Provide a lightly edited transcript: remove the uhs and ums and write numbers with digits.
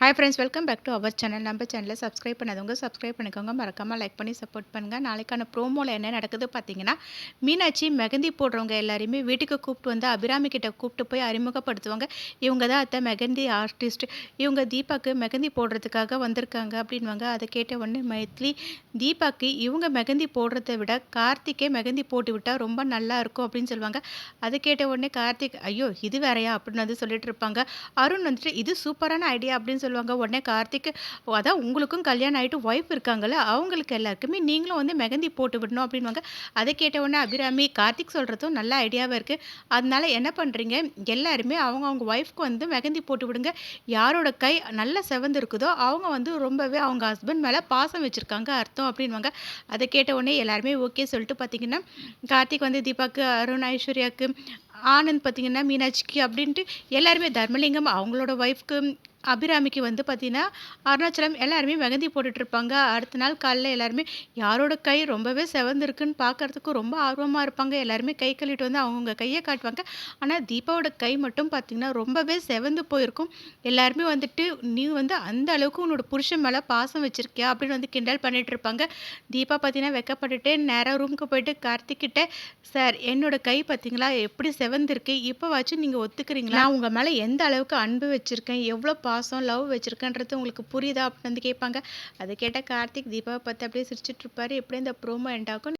Hi friends, welcome back to our channel. நம்ம சேனலை subscribe பண்ணாதவங்க சப்ஸ்கிரைப் பண்ணிக்கோங்க. மறக்காமல் லைக் பண்ணி சப்போர்ட் பண்ணுங்கள். நாளைக்கான ப்ரோமோவில் என்ன நடக்குது பார்த்தீங்கன்னா, மீனாட்சி மெகந்தி போடுறவங்க எல்லாரையுமே வீட்டுக்கு கூப்பிட்டு வந்து அபிராமி கிட்ட கூப்பிட்டு போய் அறிமுகப்படுத்துவாங்க. இவங்க தான் அத்தை மெகந்தி ஆர்டிஸ்ட், இவங்க தீபாவுக்கு மெகந்தி போடுறதுக்காக வந்திருக்காங்க அப்படின்வாங்க. அதை கேட்ட உடனே மைத்லி, தீபாவுக்கு இவங்க மெகந்தி போடுறத விட கார்த்திகே மெகந்தி போட்டு விட்டால் ரொம்ப நல்லா இருக்கும் அப்படின்னு சொல்லுவாங்க. அதை கேட்ட உடனே கார்த்திக், ஐயோ இது வேறையா அப்படின்னு வந்து சொல்லிட்டு இருப்பாங்க. அருண் வந்துட்டு, இது சூப்பரான ஐடியா அப்படின்னு சொல்லுவாங்க. உடனே கார்த்திக், அதான் உங்களுக்கும் கல்யாணம் ஆகிட்டு ஒய்ஃப் இருக்காங்கல்ல, அவங்களுக்கு எல்லாருக்குமே நீங்களும் வந்து மெகந்தி போட்டு விடணும் அப்படின்வாங்க. அதை கேட்ட உடனே அபிராமி, கார்த்திக் சொல்கிறதும் நல்ல ஐடியாவாக இருக்குது, அதனால என்ன பண்ணுறீங்க, எல்லாருமே அவங்க ஒய்ஃப்க்கு வந்து மெகந்தி போட்டு விடுங்க. யாரோட கை நல்லா செவந்து இருக்குதோ அவங்க வந்து ரொம்பவே அவங்க ஹஸ்பண்ட் மேலே பாசம் வச்சுருக்காங்க அர்த்தம் அப்படின்வாங்க. அதை கேட்ட உடனே எல்லாருமே ஓகே சொல்லிட்டு பார்த்தீங்கன்னா, கார்த்திக் வந்து தீபாவுக்கு, அருண் ஐஸ்வர்யாவுக்கு, ஆனந்த் பார்த்தீங்கன்னா மீனாட்சிக்கு அப்படின்ட்டு எல்லாருமே, தர்மலிங்கம் அவங்களோட ஒய்ஃப்க்கு, அபிராமிக்கு வந்து பார்த்தீங்கன்னா அருணாச்சலம் எல்லாருமே மெகந்தி போட்டுட்ருப்பாங்க. அடுத்த நாள் காலைல எல்லாருமே யாரோட கை ரொம்பவே செவந்திருக்குன்னு பார்க்கறதுக்கு ரொம்ப ஆர்வமாக இருப்பாங்க. எல்லாருமே கை கழுவிட்டு வந்து அவங்கவுங்க கையை காட்டுவாங்க. ஆனால் தீபாவோட கை மட்டும் பார்த்திங்கன்னா ரொம்பவே செவந்து போயிருக்கும். எல்லாருமே வந்துட்டு, நீ வந்து அந்த அளவுக்கு உன்னோட புருஷன் மேலே பாசம் வச்சுருக்கியா அப்படின்னு வந்து கிண்டல் பண்ணிட்டு இருப்பாங்க. தீபா பார்த்தீங்கன்னா வெக்கப்பட்டுட்டு நேராக ரூமுக்கு போயிட்டு கார்த்திக்கிட்ட, சார் என்னோட கை பார்த்தீங்களா எப்படி செவந்திருக்கு, இப்போவாச்சும் நீங்கள் ஒத்துக்கிறீங்களா, நான் உங்கள் மேலே எந்த அளவுக்கு அன்பு வச்சுருக்கேன், எவ்வளோ பாசம் லவ் வச்சுருக்கேன்றது உங்களுக்கு புரியுதா அப்படின்னு வந்து கேட்பாங்க. அதை கேட்டால் கார்த்திக் தீபாவை பார்த்து அப்படியே சிரிச்சிட்டு இருப்பாரு. எப்படியும் இந்த ப்ரோமோ எண்ட் ஆகும்.